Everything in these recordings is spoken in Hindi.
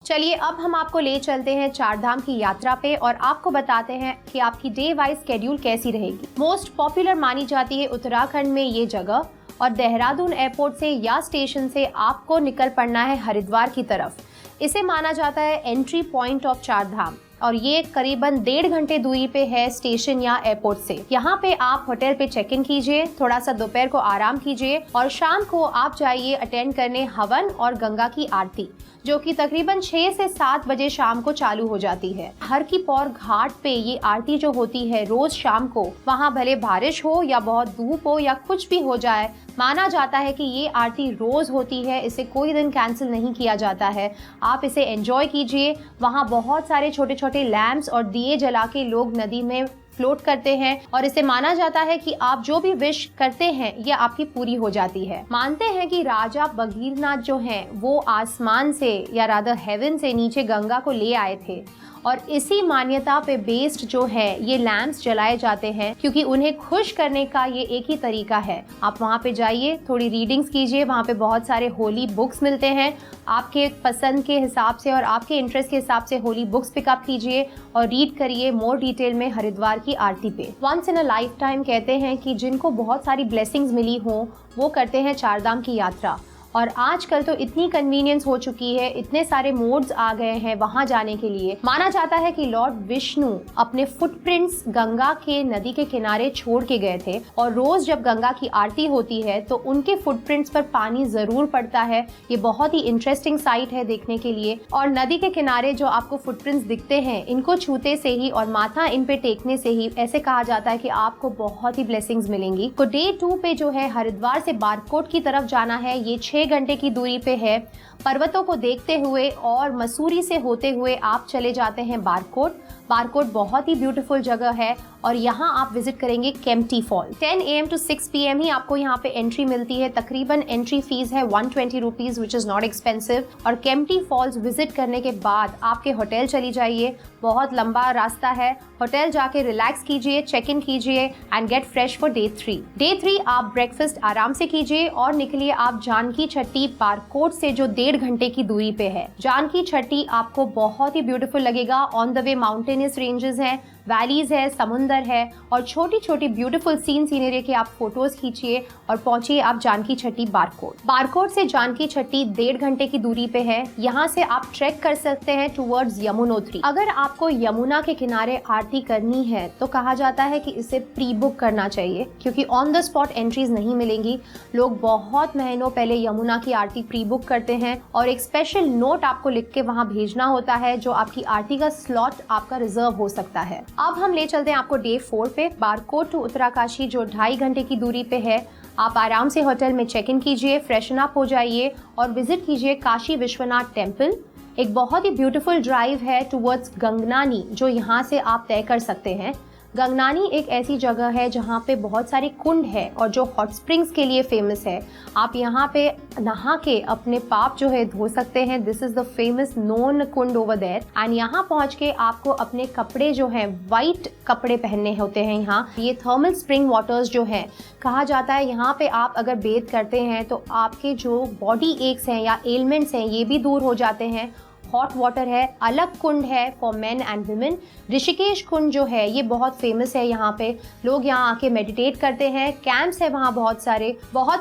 चलिए अब हम आपको ले चलते हैं चारधाम की यात्रा पे और आपको बताते हैं कि आपकी डे वाइज स्केड्यूल कैसी रहेगी। मोस्ट पॉपुलर मानी जाती है उत्तराखंड में ये जगह और देहरादून एयरपोर्ट से या स्टेशन से आपको निकल पड़ना है हरिद्वार की तरफ। इसे माना जाता है एंट्री पॉइंट ऑफ चारधाम और ये करीबन 1.5 घंटे दूरी पे है स्टेशन या एयरपोर्ट से। यहाँ पे आप होटल पे चेक इन कीजिए, थोड़ा सा दोपहर को आराम कीजिए और शाम को आप जाइए अटेंड करने हवन और गंगा की आरती, जो कि तकरीबन 6 से 7 बजे शाम को चालू हो जाती है। हर की पौर घाट पे ये आरती जो होती है रोज शाम को, वहाँ भले बारिश हो या बहुत धूप हो या कुछ भी हो जाए, माना जाता है कि ये आरती रोज होती है, इसे कोई दिन कैंसिल नहीं किया जाता है। आप इसे एंजॉय कीजिए। वहाँ बहुत सारे छोटे छोटे लैंप्स और दिए जला के लोग नदी में फ्लोट करते हैं और इसे माना जाता है कि आप जो भी विश करते हैं ये आपकी पूरी हो जाती है। मानते हैं कि राजा भगीरथनाथ जो हैं वो आसमान से या रादर हेवन से नीचे गंगा को ले आए थे और इसी मान्यता पे बेस्ड जो है ये लैंप्स जलाए जाते हैं, क्योंकि उन्हें खुश करने का ये एक ही तरीका है। आप वहाँ पे जाइए, थोड़ी रीडिंग्स कीजिए, वहाँ पे बहुत सारे होली बुक्स मिलते हैं। आपके पसंद के हिसाब से और आपके इंटरेस्ट के हिसाब से होली बुक्स पिकअप कीजिए और रीड करिए मोर डिटेल में हरिद्वार की आरती पे। Once in a lifetime कहते हैं कि जिनको बहुत सारी ब्लेसिंग्स मिली हो वो करते हैं चारधाम की यात्रा। और आजकल तो इतनी कन्वीनियंस हो चुकी है, इतने सारे मोड्स आ गए हैं वहां जाने के लिए। माना जाता है कि लॉर्ड विष्णु अपने फुटप्रिंट्स गंगा के नदी के किनारे छोड़ के गए थे और रोज जब गंगा की आरती होती है तो उनके फुटप्रिंट्स पर पानी जरूर पड़ता है। ये बहुत ही इंटरेस्टिंग साइट है देखने के लिए। और नदी के किनारे जो आपको फुटप्रिंट्स दिखते हैं, इनको छूते से ही और माथा इन पे टेकने से ही ऐसे कहा जाता है कि आपको बहुत ही ब्लेसिंग्स मिलेंगी। तो डे 2 पे जो है हरिद्वार से बारकोट की तरफ जाना है। ये 6 घंटे की दूरी पे है। पर्वतों को देखते हुए और मसूरी से होते हुए आप चले जाते हैं बारकोट। बारकोट बहुत ही ब्यूटीफुल जगह है और यहाँ आप विजिट करेंगे Kempty fall. 10 AM to 6 PM ही आपको यहाँ पे एंट्री मिलती है। तकरीबन एंट्री फीस है 120 rupees, which is not expensive. और केम्प्टी फॉल्स विजिट करने के बाद आपके होटल चली जाइए। बहुत लंबा रास्ता है। होटल जाके रिलैक्स कीजिए, चेक इन कीजिए and gate fresh for day 3। Day 3 आप ब्रेकफास्ट आराम से कीजिए और निकलिए आप जानकी छट्टी बारकोट से जो 1.5 घंटे की दूरी पे है। जानकी छट्टी आपको बहुत ही ब्यूटीफुल लगेगा। On the way mountainous ranges हैं, वैलीज है, समुंदर है और छोटी छोटी ब्यूटीफुल सीनरी के आप फोटोज खींचिए और पहुंचिए आप जानकी छट्टी बारकोट। बारकोट से जानकी छट्टी 1.5 घंटे की दूरी पे है। यहाँ से आप ट्रैक कर सकते हैं टुवर्ड्स यमुनोत्री। अगर आपको यमुना के किनारे आरती करनी है तो कहा जाता है कि इसे प्री बुक करना चाहिए, क्योंकि ऑन द स्पॉट एंट्रीज नहीं मिलेंगी। लोग बहुत महीनों पहले यमुना की आरती प्री बुक करते हैं और एक स्पेशल नोट आपको लिख के वहाँ भेजना होता है, जो आपकी आरती का स्लॉट आपका रिजर्व हो सकता है। अब हम ले चलते हैं आपको डे 4 पे, बारकोट टू उत्तराकाशी जो 2.5 घंटे की दूरी पे है। आप आराम से होटल में चेक इन कीजिए, फ्रेशन अप हो जाइए और विजिट कीजिए काशी विश्वनाथ टेम्पल। एक बहुत ही ब्यूटीफुल ड्राइव है टुवर्ड्स गंगनानी जो यहाँ से आप तय कर सकते हैं। गंगनानी एक ऐसी जगह है जहाँ पे बहुत सारे कुंड है और जो हॉट स्प्रिंग्स के लिए फेमस है। आप यहाँ पे नहा के अपने पाप जो है धो सकते हैं। This is the famous known कुंड ओवर देयर एंड यहाँ पहुँच के आपको अपने कपड़े जो हैं वाइट कपड़े पहनने होते हैं। यहाँ ये थर्मल स्प्रिंग वाटर्स जो है, कहा जाता है यहाँ पे आप अगर बेथ करते हैं तो आपके जो बॉडी एक्स हैं या एलिमेंट्स हैं ये भी दूर हो जाते हैं। हॉट वाटर है, अलग कुंड है for men and women. Rishikesh Kund जो है ये बहुत फेमस है। यहाँ पे लोग यहाँ आके मेडिटेट करते हैं। कैंप्स है वहाँ बहुत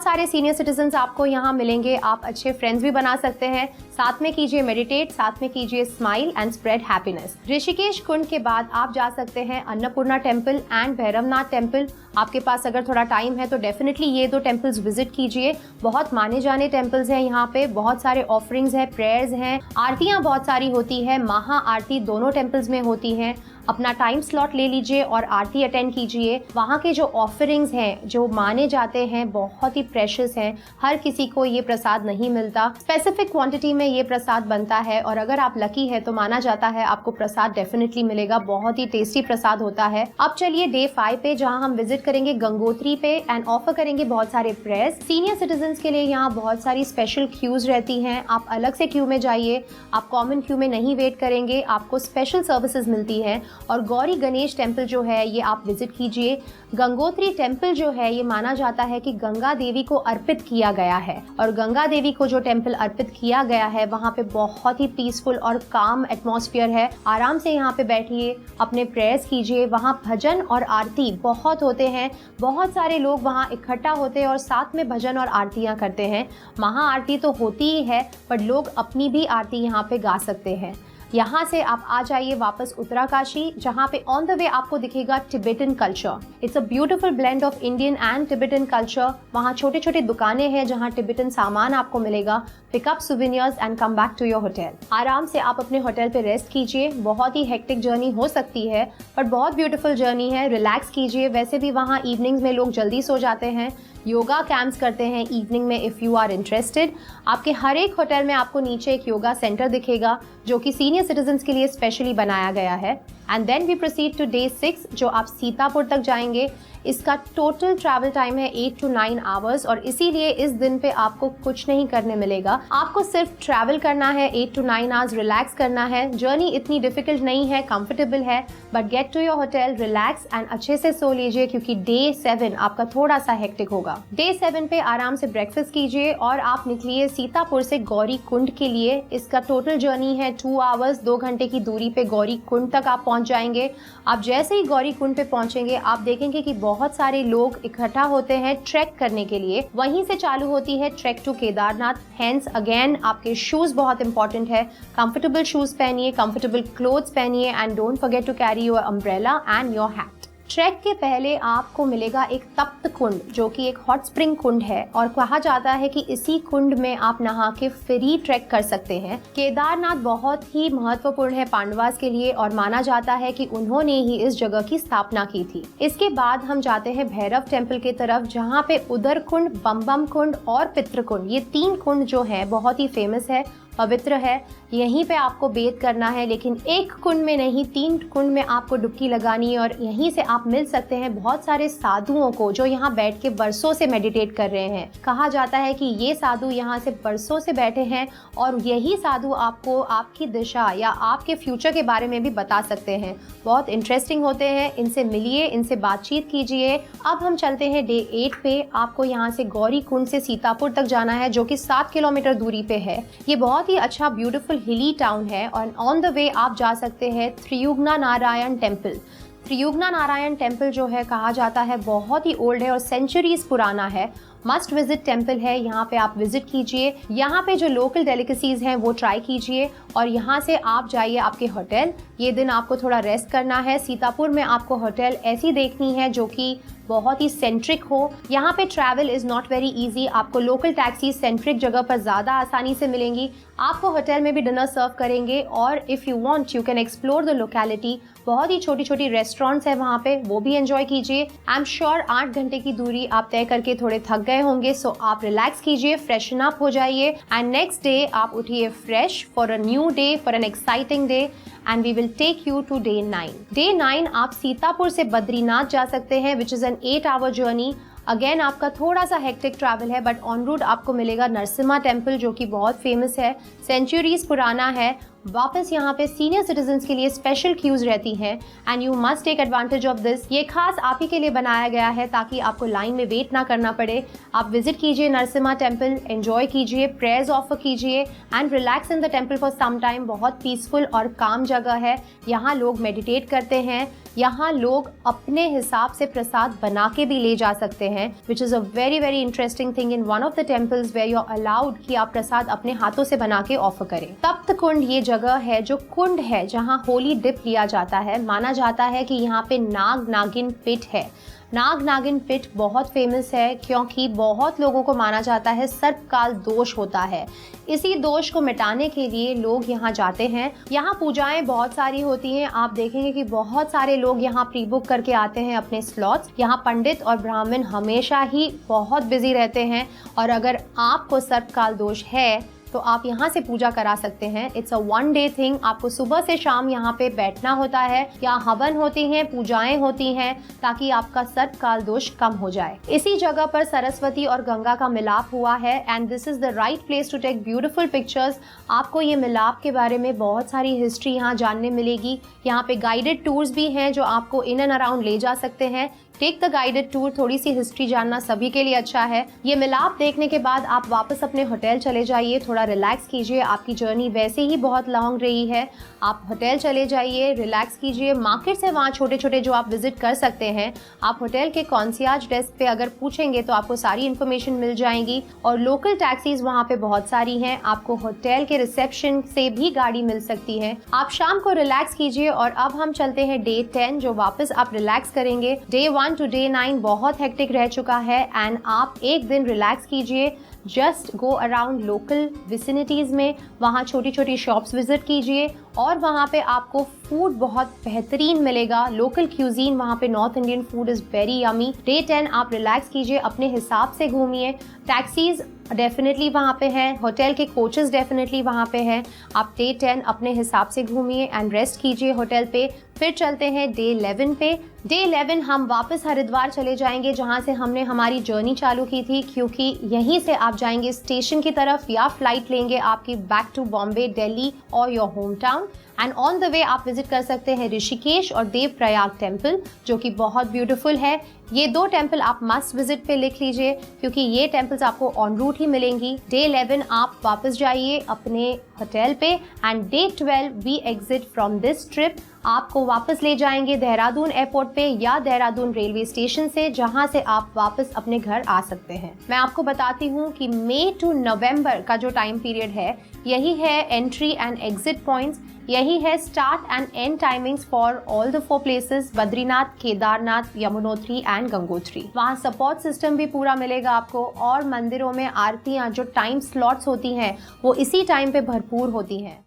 सारे सीनियर सिटीजन्स आपको यहाँ मिलेंगे। आप अच्छे फ्रेंड्स भी बना सकते हैं। साथ में कीजिए मेडिटेट, साथ में कीजिए smile and spread happiness. Rishikesh Kund के बाद आप जा सकते हैं Annapurna temple and Bhairavnath temple. आपके पास अगर थोड़ा टाइम है तो डेफिनेटली ये 2 टेम्पल्स विजिट कीजिए। बहुत माने जाने टेम्पल्स हैं यहाँ पे। बहुत सारे ऑफरिंग्स हैं, प्रेयर्स हैं, आरतियाँ बहुत सारी होती है। महा आरती दोनों टेम्पल्स में होती हैं। अपना टाइम स्लॉट ले लीजिए और आरती अटेंड कीजिए। वहाँ के जो ऑफरिंग्स हैं जो माने जाते हैं बहुत ही प्रेशियस हैं। हर किसी को ये प्रसाद नहीं मिलता। स्पेसिफिक क्वांटिटी में ये प्रसाद बनता है और अगर आप लकी है तो माना जाता है आपको प्रसाद डेफिनेटली मिलेगा। बहुत ही टेस्टी प्रसाद होता है। अब चलिए डे 5 पे, जहाँ हम विजिट करेंगे गंगोत्री पे एंड ऑफर करेंगे बहुत सारे प्रेयर्स। सीनियर सिटीजन्स के लिए यहाँ बहुत सारी स्पेशल क्यूज रहती हैं। आप अलग से क्यू में जाइए, आप कॉमन क्यू में नहीं वेट करेंगे, आपको स्पेशल सर्विसेज मिलती है और गौरी गणेश टेम्पल जो है ये आप विजिट कीजिए। गंगोत्री टेम्पल जो है ये माना जाता है कि गंगा देवी को अर्पित किया गया है, और गंगा देवी को जो टेम्पल अर्पित किया गया है वहाँ पे बहुत ही पीसफुल और काम एटमॉस्फेयर है। आराम से यहाँ पे बैठिए, अपने प्रेयर्स कीजिए। वहाँ भजन और आरती बहुत होते हैं, बहुत सारे लोग वहाँ इकट्ठा होते हैं और साथ में भजन और आरतियाँ करते हैं। महाआरती तो होती ही है, पर लोग अपनी भी आरती यहाँ पे गा सकते हैं। यहाँ से आप आ जाइए वापस उत्तराकाशी, जहाँ पे ऑन द वे आपको दिखेगा Tibetan culture. It's a beautiful blend of Indian and Tibetan culture. वहाँ छोटे छोटे दुकानें हैं जहाँ टिबेटन सामान आपको मिलेगा। Pick up souvenirs and come back to your hotel. आराम से आप अपने होटल पे रेस्ट कीजिए। बहुत ही हेक्टिक जर्नी हो सकती है, पर बहुत ब्यूटीफुल जर्नी है। रिलैक्स कीजिए। वैसे भी वहाँ इवनिंग्स में लोग जल्दी सो जाते हैं। योगा कैंप्स करते हैं इवनिंग में इफ़ यू आर इंटरेस्टेड। आपके हर एक होटल में आपको नीचे एक योगा सेंटर दिखेगा जो कि सीनियर सिटीजन्स के लिए स्पेशली बनाया गया है। And then we proceed to day 6 जो आप सीतापुर तक जाएंगे। इसका टोटल ट्रैवल टाइम है 8 to 9 आवर्स, और इसीलिए इस दिन पे आपको कुछ नहीं करने मिलेगा। आपको सिर्फ ट्रैवल करना है, 8 to 9 आवर्स रिलैक्स करना है। जर्नी इतनी डिफिकल्ट नहीं है, कंफर्टेबल है, but get to your hotel, relax and अच्छे से सो लीजिए क्योंकि डे 7 आपका थोड़ा सा हेक्टिक होगा। डे 7 पे आराम से ब्रेकफास्ट कीजिए और आप निकलिए सीतापुर से गौरी कुंड के लिए। इसका टोटल जर्नी है 2 आवर्स, 2 घंटे की दूरी पे गौरी कुंड तक आप पहुंच जाएंगे। आप जैसे ही गौरी कुंड पे पहुंचेंगे आप देखेंगे कि बहुत सारे लोग इकट्ठा होते हैं ट्रैक करने के लिए। वहीं से चालू होती है trek to Kedarnath. Hence again आपके शूज बहुत इंपॉर्टेंट है। कंफर्टेबल शूज पहनिए, कंफर्टेबल क्लोथ्स पहनिए and don't forget to carry your umbrella and your hat. Trek के पहले आपको मिलेगा एक तप्त कुंड जो कि एक हॉट स्प्रिंग कुंड है, और कहा जाता है कि इसी कुंड में आप नहा के फ्री ट्रैक कर सकते हैं। केदारनाथ बहुत ही महत्वपूर्ण है पांडवास के लिए, और माना जाता है कि उन्होंने ही इस जगह की स्थापना की थी। इसके बाद हम जाते हैं भैरव टेम्पल की तरफ, जहाँ पे उदर कुंड, बम बम कुंड और पितृ कुंड, ये 3 कुंड जो है बहुत ही फेमस है, पवित्र है। यहीं पे आपको बेद करना है, लेकिन एक कुंड में नहीं, 3 कुंड में आपको डुबकी लगानी है। और यहीं से आप मिल सकते हैं बहुत सारे साधुओं को जो यहाँ बैठ के बरसों से मेडिटेट कर रहे हैं। कहा जाता है कि ये साधु यहाँ से बरसों से बैठे हैं और यही साधु आपको आपकी दिशा या आपके फ्यूचर के बारे में भी बता सकते हैं। बहुत इंटरेस्टिंग होते हैं, इनसे मिलिए, इनसे बातचीत कीजिए। अब हम चलते हैं डे 8 पे। आपको यहाँ से गौरी कुंड से सीतापुर तक जाना है जो कि 7 किलोमीटर दूरी पे है। ये बहुत ही अच्छा ब्यूटीफुल हिली टाउन है, और ऑन द वे आप जा सकते हैं त्रियुगना नारायण टेम्पल। त्रियुगना नारायण टेम्पल जो है कहा जाता है बहुत ही ओल्ड है और सेंचुरीज पुराना है। मस्ट विजिट टेम्पल है, यहाँ पे आप विजिट कीजिए। यहाँ पे जो लोकल डेलिकेसीज हैं वो ट्राई कीजिए, और यहाँ से आप जाइए आपके होटल। ये दिन आपको थोड़ा रेस्ट करना है। सीतापुर में आपको होटल ऐसी देखनी है जो कि बहुत ही सेंट्रिक हो। यहाँ पे travel is not very easy. आपको लोकल टैक्सी सेंट्रिक जगह पर ज़्यादा आसानी से मिलेंगी। आपको होटल में भी डिनर सर्व करेंगे, और if you want you can explore the locality. बहुत ही छोटी छोटी रेस्टोरेंट्स है वहाँ पे, वो भी एंजॉय कीजिए। आई एम श्योर 8 घंटे की दूरी आप तय करके थोड़े थक गए होंगे, सो आप रिलैक्स कीजिए, फ्रेशन अप हो जाइए, एंड नेक्स्ट डे आप उठिए fresh for a new day, for an exciting day, and we will take you to day 9। Day 9 आप सीतापुर से बद्रीनाथ जा सकते हैं, which is an 8 hour journey. Again आपका थोड़ा सा हेक्टिक ट्रैवल है, बट ऑन रूट आपको मिलेगा नरसिम्हा टेम्पल जो कि बहुत फेमस है, सेंचुरीज पुराना है। वापस यहाँ पे सीनियर सिटीजन्स के लिए स्पेशल क्यूज रहती हैं, and you must take advantage of this. ये खास आप ही के लिए बनाया गया है ताकि आपको लाइन में वेट ना करना पड़े। आप विजिट कीजिए नरसिम्हा टेम्पल, एंजॉय कीजिए, प्रेयर्स ऑफर कीजिए and relax in the temple for some time. बहुत पीसफुल और काम जगह है। यहाँ लोग मेडिटेट करते हैं। यहाँ लोग अपने हिसाब से प्रसाद बना के भी ले जा सकते हैं, which is a very very interesting thing in one of the temples where you are allowed कि आप प्रसाद अपने हाथों से बना के ऑफर करें। तप्त कुंड ये जगह है जो कुंड है जहाँ होली डिप लिया जाता है। माना जाता है कि यहाँ पे नाग नागिन पिट है। नाग नागिन पिट बहुत फेमस है क्योंकि बहुत लोगों को माना जाता है सर्पकाल दोष होता है। इसी दोष को मिटाने के लिए लोग यहाँ जाते हैं। यहाँ पूजाएं बहुत सारी होती हैं। आप देखेंगे कि बहुत सारे लोग यहाँ प्री बुक करके आते हैं अपने स्लॉट्स। यहाँ पंडित और ब्राह्मण हमेशा ही बहुत बिजी रहते हैं, और अगर आपको सर्पकाल दोष है तो आप यहाँ से पूजा करा सकते हैं। It's a 1 day thing. आपको सुबह से शाम यहाँ पे बैठना होता है। यहाँ हवन होती हैं, पूजाएं होती हैं, ताकि आपका सर्प काल दोष कम हो जाए। इसी जगह पर सरस्वती और गंगा का मिलाप हुआ है and this is the right place to take beautiful pictures. आपको ये मिलाप के बारे में बहुत सारी हिस्ट्री यहाँ जानने मिलेगी। यहाँ पे गाइडेड टूर्स भी हैं जो आपको इन एंड अराउंड ले जा सकते हैं। Take the guided tour. थोड़ी सी हिस्ट्री जानना सभी के लिए अच्छा है। ये मिलाप देखने के बाद आप वापस अपने होटल चले जाइए, थोड़ा रिलैक्स कीजिए। आपकी जर्नी वैसे ही बहुत लॉन्ग रही है। आप होटल चले जाइए, रिलैक्स कीजिए। मार्केट से वहाँ छोटे छोटे जो आप विजिट कर सकते हैं, आप होटल के कॉन्सियर्ज डेस्क पे अगर पूछेंगे तो आपको सारी इन्फॉर्मेशन मिल जाएंगी। और लोकल टैक्सीज वहाँ पे बहुत सारी हैं। आपको होटल के रिसेप्शन से भी गाड़ी मिल सकती है। आप शाम को रिलैक्स कीजिए। और अब हम चलते हैं डे 10, जो वापस आप रिलैक्स करेंगे। डे 1 टू डे 9 बहुत हेक्टिक रह चुका है एंड आप एक दिन रिलैक्स कीजिए। जस्ट गो अराउंड लोकल विसिनिटीज में, वहाँ छोटी छोटी शॉप्स विजिट कीजिए और वहाँ पे आपको फूड बहुत बेहतरीन मिलेगा। लोकल क्यूजीन वहाँ पे north Indian food is very yummy. Day 10 आप रिलैक्स कीजिए, अपने हिसाब से घूमिए। टैक्सीज डेफिनेटली वहाँ पे हैं, होटल के कोचेस डेफिनेटली वहाँ पे हैं। आप डे 10 अपने हिसाब से घूमिए एंड रेस्ट कीजिए होटल पे। फिर चलते हैं डे 11 पे। डे 11 हम वापस हरिद्वार चले जाएंगे, जहाँ से हमने हमारी जर्नी चालू की थी, क्योंकि यहीं से आप जाएंगे स्टेशन की तरफ या फ्लाइट लेंगे आपकी बैक टू बॉम्बे, दिल्ली और your home town. And on the way आप विजिट कर सकते हैं ऋषिकेश और देवप्रयाग टेम्पल, जो कि बहुत ब्यूटीफुल है। ये 2 टेम्पल आप मस्ट विजिट पे लिख लीजिए, क्योंकि ये टेम्पल्स आपको ऑन रूट ही मिलेंगी। डे 11 आप वापस जाइए अपने होटल पे and day 12 we exit from this trip. आपको वापस ले जाएंगे देहरादून एयरपोर्ट पे या देहरादून रेलवे स्टेशन से, जहां से आप वापस अपने घर आ सकते हैं। मैं आपको बताती हूँ कि मई टू नवंबर का जो टाइम पीरियड है, यही है एंट्री एंड एग्जिट पॉइंट्स। यही है start and and timings for all the 4 places, Badrinath, Kedarnath, Yamunotri and Gangotri. वहाँ सपोर्ट सिस्टम भी पूरा मिलेगा आपको। और मंदिरों में आरतियाँ जो टाइम स्लॉट्स होती हैं वो इसी टाइम पे भरपूर होती हैं।